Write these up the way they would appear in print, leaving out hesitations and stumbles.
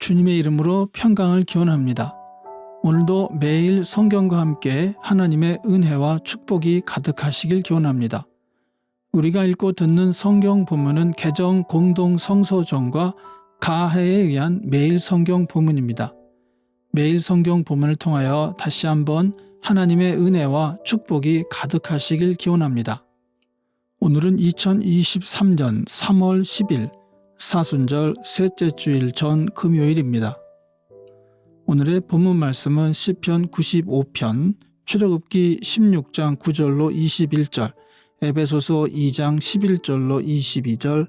주님의 이름으로 평강을 기원합니다. 오늘도 매일 성경과 함께 하나님의 은혜와 축복이 가득하시길 기원합니다. 우리가 읽고 듣는 성경 본문은 개정 공동 성서전과 가해에 의한 매일 성경 본문입니다. 매일 성경 본문을 통하여 다시 한번 하나님의 은혜와 축복이 가득하시길 기원합니다. 오늘은 2023년 3월 10일 사순절 셋째 주일 전 금요일입니다. 오늘의 본문 말씀은 시편 95편, 출애굽기 16장 9절로 21절, 에베소서 2장 11절로 22절,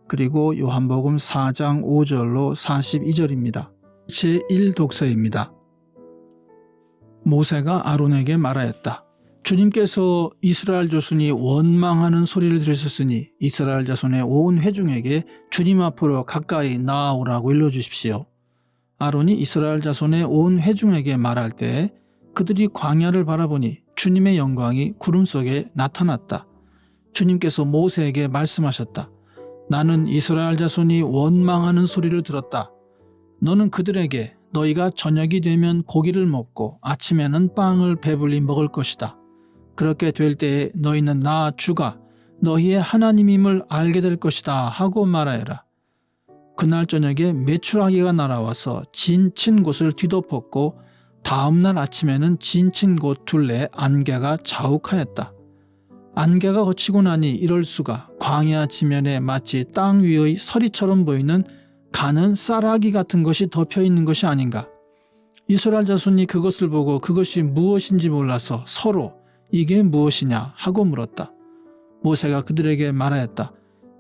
그리고 요한복음 4장 5절로 42절입니다. 제1독서입니다. 모세가 아론에게 말하였다. 주님께서 이스라엘 자손이 원망하는 소리를 들으셨으니 이스라엘 자손의 온 회중에게 주님 앞으로 가까이 나아오라고 일러주십시오. 아론이 이스라엘 자손의 온 회중에게 말할 때 그들이 광야를 바라보니 주님의 영광이 구름 속에 나타났다. 주님께서 모세에게 말씀하셨다. 나는 이스라엘 자손이 원망하는 소리를 들었다. 너는 그들에게 너희가 저녁이 되면 고기를 먹고 아침에는 빵을 배불리 먹을 것이다. 그렇게 될 때에 너희는 나 주가 너희의 하나님임을 알게 될 것이다 하고 말하여라. 그날 저녁에 메추라기가 날아와서 진친 곳을 뒤덮었고 다음날 아침에는 진친 곳 둘레에 안개가 자욱하였다. 안개가 거치고 나니 이럴 수가 광야 지면에 마치 땅 위의 서리처럼 보이는 가는 쌀아기 같은 것이 덮여 있는 것이 아닌가. 이스라엘 자손이 그것을 보고 그것이 무엇인지 몰라서 서로 이게 무엇이냐 하고 물었다. 모세가 그들에게 말하였다.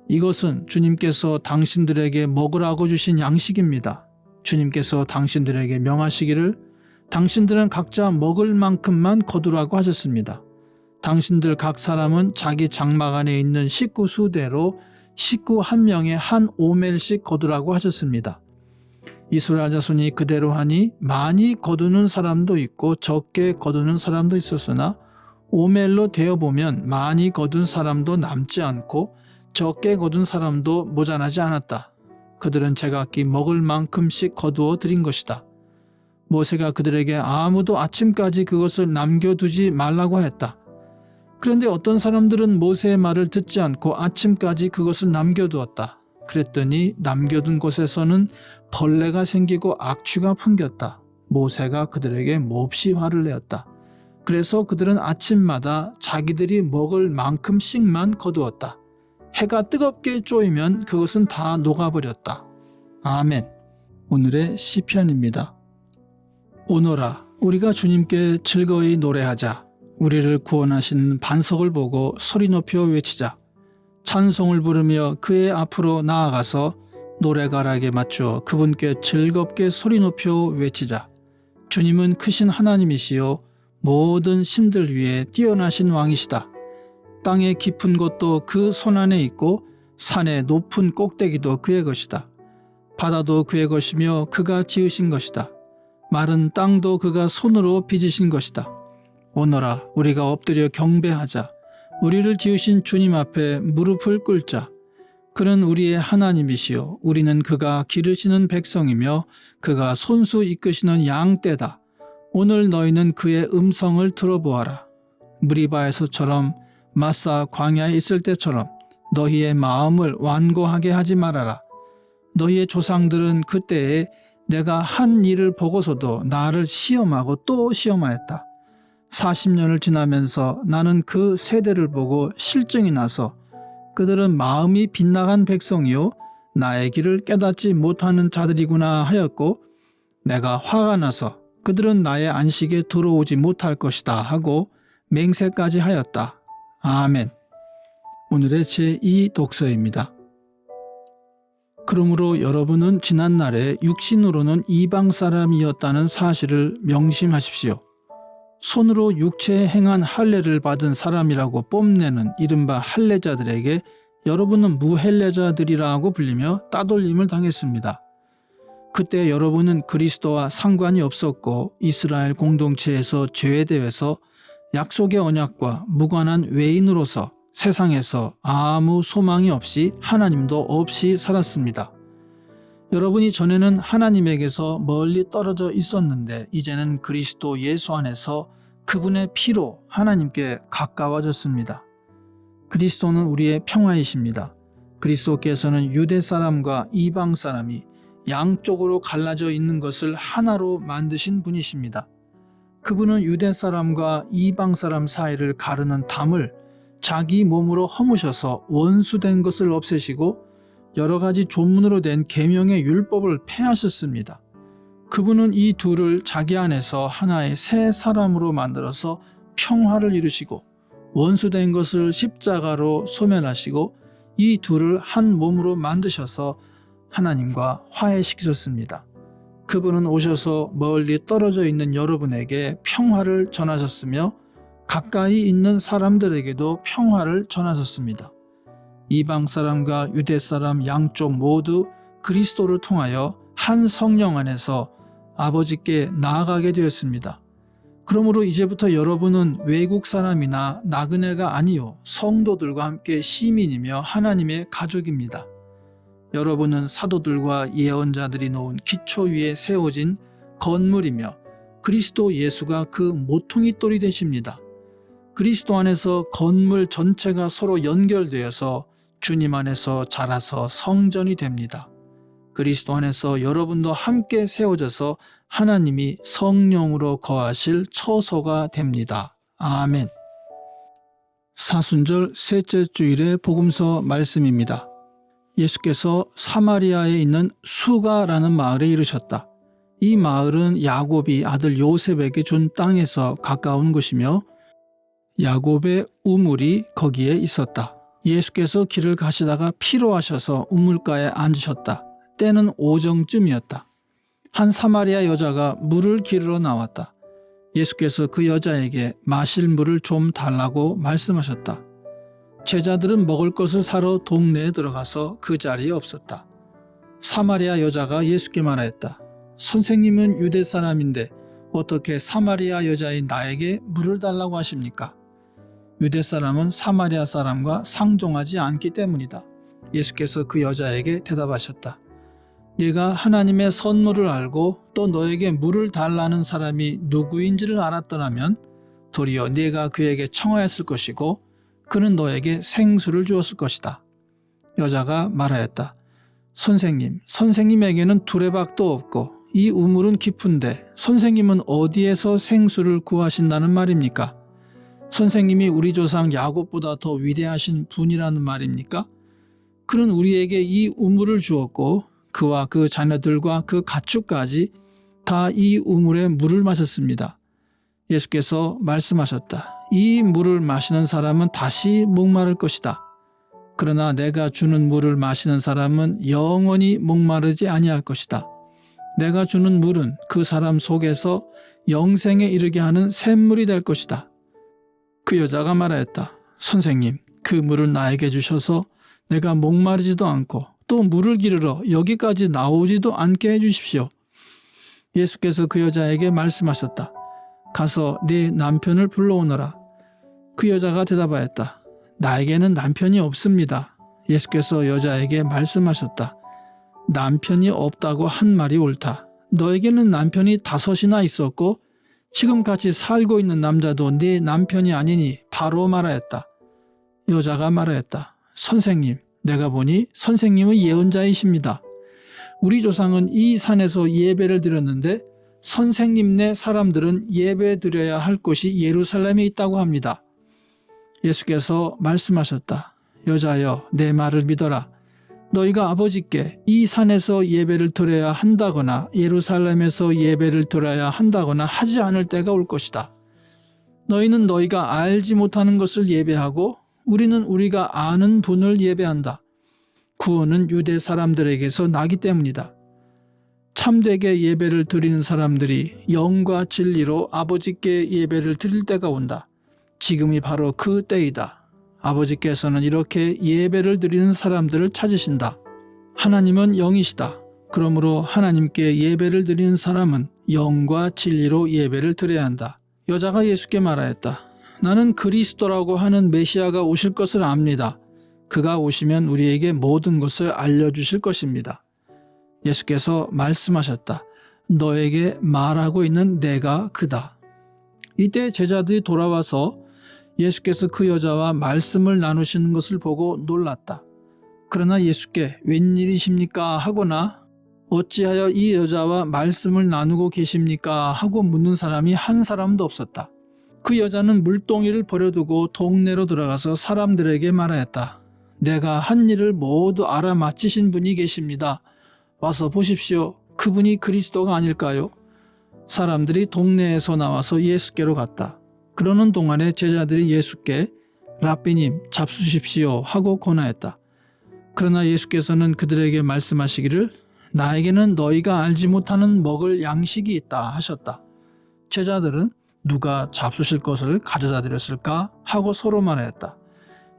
이것은 주님께서 당신들에게 먹으라고 주신 양식입니다. 주님께서 당신들에게 명하시기를 당신들은 각자 먹을 만큼만 거두라고 하셨습니다. 당신들 각 사람은 자기 장막 안에 있는 식구 수대로 식구 한 명에 한 오멜씩 거두라고 하셨습니다. 이스라엘 자손이 그대로 하니 많이 거두는 사람도 있고 적게 거두는 사람도 있었으나 오멜로 되어보면 많이 거둔 사람도 남지 않고 적게 거둔 사람도 모자라지 않았다. 그들은 제각기 먹을 만큼씩 거두어 드린 것이다. 모세가 그들에게 아무도 아침까지 그것을 남겨두지 말라고 했다. 그런데 어떤 사람들은 모세의 말을 듣지 않고 아침까지 그것을 남겨두었다. 그랬더니 남겨둔 곳에서는 벌레가 생기고 악취가 풍겼다. 모세가 그들에게 몹시 화를 내었다. 그래서 그들은 아침마다 자기들이 먹을 만큼씩만 거두었다. 해가 뜨겁게 쪼이면 그것은 다 녹아버렸다. 아멘. 오늘의 시편입니다. 오너라, 우리가 주님께 즐거이 노래하자. 우리를 구원하신 반석을 보고 소리 높여 외치자. 찬송을 부르며 그의 앞으로 나아가서 노래가락에 맞추어 그분께 즐겁게 소리 높여 외치자. 주님은 크신 하나님이시요 모든 신들 위에 뛰어나신 왕이시다. 땅의 깊은 곳도 그 손안에 있고 산의 높은 꼭대기도 그의 것이다. 바다도 그의 것이며 그가 지으신 것이다. 마른 땅도 그가 손으로 빚으신 것이다. 오너라, 우리가 엎드려 경배하자. 우리를 지으신 주님 앞에 무릎을 꿇자. 그는 우리의 하나님이시요 우리는 그가 기르시는 백성이며 그가 손수 이끄시는 양떼다. 오늘 너희는 그의 음성을 들어보아라. 무리바에서처럼 마사 광야에 있을 때처럼 너희의 마음을 완고하게 하지 말아라. 너희의 조상들은 그때에 내가 한 일을 보고서도 나를 시험하고 또 시험하였다. 40년을 지나면서 나는 그 세대를 보고 실증이 나서 그들은 마음이 빗나간 백성이요 나의 길을 깨닫지 못하는 자들이구나 하였고 내가 화가 나서 그들은 나의 안식에 들어오지 못할 것이다 하고 맹세까지 하였다. 아멘. 오늘의 제2독서입니다. 그러므로 여러분은 지난날에 육신으로는 이방 사람이었다는 사실을 명심하십시오. 손으로 육체에 행한 할례를 받은 사람이라고 뽐내는 이른바 할례자들에게 여러분은 무할례자들이라고 불리며 따돌림을 당했습니다. 그때 여러분은 그리스도와 상관이 없었고 이스라엘 공동체에서 제외되어서 약속의 언약과 무관한 외인으로서 세상에서 아무 소망이 없이 하나님도 없이 살았습니다. 여러분이 전에는 하나님에게서 멀리 떨어져 있었는데 이제는 그리스도 예수 안에서 그분의 피로 하나님께 가까워졌습니다. 그리스도는 우리의 평화이십니다. 그리스도께서는 유대 사람과 이방 사람이 양쪽으로 갈라져 있는 것을 하나로 만드신 분이십니다. 그분은 유대 사람과 이방 사람 사이를 가르는 담을 자기 몸으로 허무셔서 원수된 것을 없애시고 여러 가지 조문으로 된 계명의 율법을 폐하셨습니다. 그분은 이 둘을 자기 안에서 하나의 새 사람으로 만들어서 평화를 이루시고 원수된 것을 십자가로 소멸하시고 이 둘을 한 몸으로 만드셔서 하나님과 화해시키셨습니다. 그분은 오셔서 멀리 떨어져 있는 여러분에게 평화를 전하셨으며 가까이 있는 사람들에게도 평화를 전하셨습니다. 이방 사람과 유대 사람 양쪽 모두 그리스도를 통하여 한 성령 안에서 아버지께 나아가게 되었습니다. 그러므로 이제부터 여러분은 외국 사람이나 나그네가 아니요 성도들과 함께 시민이며 하나님의 가족입니다. 여러분은 사도들과 예언자들이 놓은 기초 위에 세워진 건물이며 그리스도 예수가 그 모퉁이 돌이 되십니다. 그리스도 안에서 건물 전체가 서로 연결되어서 주님 안에서 자라서 성전이 됩니다. 그리스도 안에서 여러분도 함께 세워져서 하나님이 성령으로 거하실 처소가 됩니다. 아멘. 사순절 셋째 주일의 복음서 말씀입니다. 예수께서 사마리아에 있는 수가라는 마을에 이르셨다. 이 마을은 야곱이 아들 요셉에게 준 땅에서 가까운 곳이며 야곱의 우물이 거기에 있었다. 예수께서 길을 가시다가 피로하셔서 우물가에 앉으셨다. 때는 오정쯤이었다. 한 사마리아 여자가 물을 기르러 나왔다. 예수께서 그 여자에게 마실 물을 좀 달라고 말씀하셨다. 제자들은 먹을 것을 사러 동네에 들어가서 그 자리에 없었다. 사마리아 여자가 예수께 말하였다. 선생님은 유대 사람인데 어떻게 사마리아 여자인 나에게 물을 달라고 하십니까? 유대 사람은 사마리아 사람과 상종하지 않기 때문이다. 예수께서 그 여자에게 대답하셨다. 네가 하나님의 선물을 알고 또 너에게 물을 달라는 사람이 누구인지를 알았더라면 도리어 네가 그에게 청하였을 것이고 그는 너에게 생수를 주었을 것이다. 여자가 말하였다. 선생님, 선생님에게는 두레박도 없고 이 우물은 깊은데 선생님은 어디에서 생수를 구하신다는 말입니까? 선생님이 우리 조상 야곱보다 더 위대하신 분이라는 말입니까? 그는 우리에게 이 우물을 주었고 그와 그 자녀들과 그 가축까지 다 이 우물에 물을 마셨습니다. 예수께서 말씀하셨다. 이 물을 마시는 사람은 다시 목마를 것이다. 그러나 내가 주는 물을 마시는 사람은 영원히 목마르지 아니할 것이다. 내가 주는 물은 그 사람 속에서 영생에 이르게 하는 샘물이 될 것이다. 그 여자가 말하였다. 선생님, 그 물을 나에게 주셔서 내가 목마르지도 않고 또 물을 기르러 여기까지 나오지도 않게 해주십시오. 예수께서 그 여자에게 말씀하셨다. 가서 네 남편을 불러오너라. 그 여자가 대답하였다. 나에게는 남편이 없습니다. 예수께서 여자에게 말씀하셨다. 남편이 없다고 한 말이 옳다. 너에게는 남편이 5이나 있었고 지금 같이 살고 있는 남자도 네 남편이 아니니 바로 말하였다. 여자가 말하였다. 선생님, 내가 보니 선생님은 예언자이십니다. 우리 조상은 이 산에서 예배를 드렸는데 선생님네 사람들은 예배 드려야 할 곳이 예루살렘에 있다고 합니다. 예수께서 말씀하셨다. 여자여, 내 말을 믿어라. 너희가 아버지께 이 산에서 예배를 드려야 한다거나 예루살렘에서 예배를 드려야 한다거나 하지 않을 때가 올 것이다. 너희는 너희가 알지 못하는 것을 예배하고 우리는 우리가 아는 분을 예배한다. 구원은 유대 사람들에게서 나기 때문이다. 참되게 예배를 드리는 사람들이 영과 진리로 아버지께 예배를 드릴 때가 온다. 지금이 바로 그 때이다. 아버지께서는 이렇게 예배를 드리는 사람들을 찾으신다. 하나님은 영이시다. 그러므로 하나님께 예배를 드리는 사람은 영과 진리로 예배를 드려야 한다. 여자가 예수께 말하였다. 나는 그리스도라고 하는 메시아가 오실 것을 압니다. 그가 오시면 우리에게 모든 것을 알려주실 것입니다. 예수께서 말씀하셨다. 너에게 말하고 있는 내가 그다. 이때 제자들이 돌아와서 예수께서 그 여자와 말씀을 나누시는 것을 보고 놀랐다. 그러나 예수께 웬일이십니까 하거나 어찌하여 이 여자와 말씀을 나누고 계십니까 하고 묻는 사람이 한 사람도 없었다. 그 여자는 물동이를 버려두고 동네로 들어가서 사람들에게 말하였다. 내가 한 일을 모두 알아맞히신 분이 계십니다. 와서 보십시오. 그분이 그리스도가 아닐까요? 사람들이 동네에서 나와서 예수께로 갔다. 그러는 동안에 제자들이 예수께 랍비님 잡수십시오 하고 권하였다. 그러나 예수께서는 그들에게 말씀하시기를 나에게는 너희가 알지 못하는 먹을 양식이 있다 하셨다. 제자들은 누가 잡수실 것을 가져다 드렸을까 하고 서로 말하였다.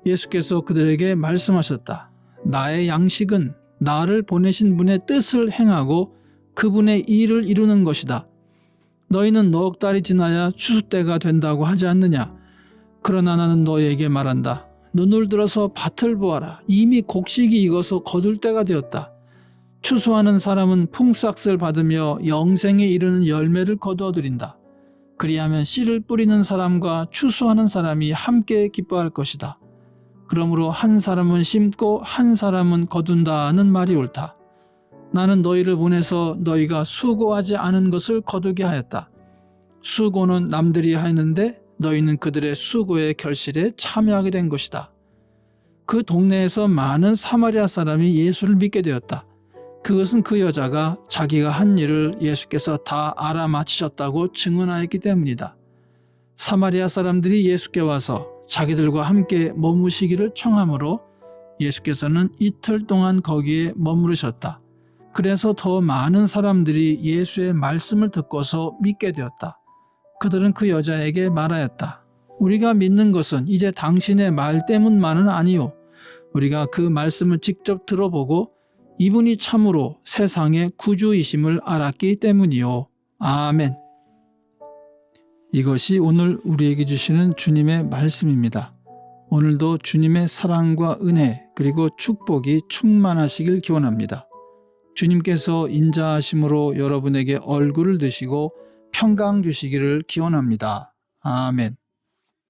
예수께서 그들에게 말씀하셨다. 나의 양식은 나를 보내신 분의 뜻을 행하고 그분의 일을 이루는 것이다. 너희는 넉 달이 지나야 추수 때가 된다고 하지 않느냐? 그러나 나는 너희에게 말한다. 눈을 들어서 밭을 보아라. 이미 곡식이 익어서 거둘 때가 되었다. 추수하는 사람은 품삯을 받으며 영생에 이르는 열매를 거두어들인다. 그리하면 씨를 뿌리는 사람과 추수하는 사람이 함께 기뻐할 것이다. 그러므로 한 사람은 심고 한 사람은 거둔다는 말이 옳다. 나는 너희를 보내서 너희가 수고하지 않은 것을 거두게 하였다. 수고는 남들이 하였는데 너희는 그들의 수고의 결실에 참여하게 된 것이다. 그 동네에서 많은 사마리아 사람이 예수를 믿게 되었다. 그것은 그 여자가 자기가 한 일을 예수께서 다 알아맞히셨다고 증언하였기 때문이다. 사마리아 사람들이 예수께 와서 자기들과 함께 머무시기를 청하므로 예수께서는 이틀 동안 거기에 머무르셨다. 그래서 더 많은 사람들이 예수의 말씀을 듣고서 믿게 되었다. 그들은 그 여자에게 말하였다. 우리가 믿는 것은 이제 당신의 말 때문만은 아니요. 우리가 그 말씀을 직접 들어보고 이분이 참으로 세상의 구주이심을 알았기 때문이요. 아멘. 이것이 오늘 우리에게 주시는 주님의 말씀입니다. 오늘도 주님의 사랑과 은혜 그리고 축복이 충만하시길 기원합니다. 주님께서 인자하심으로 여러분에게 얼굴을 드시고 평강 주시기를 기원합니다. 아멘.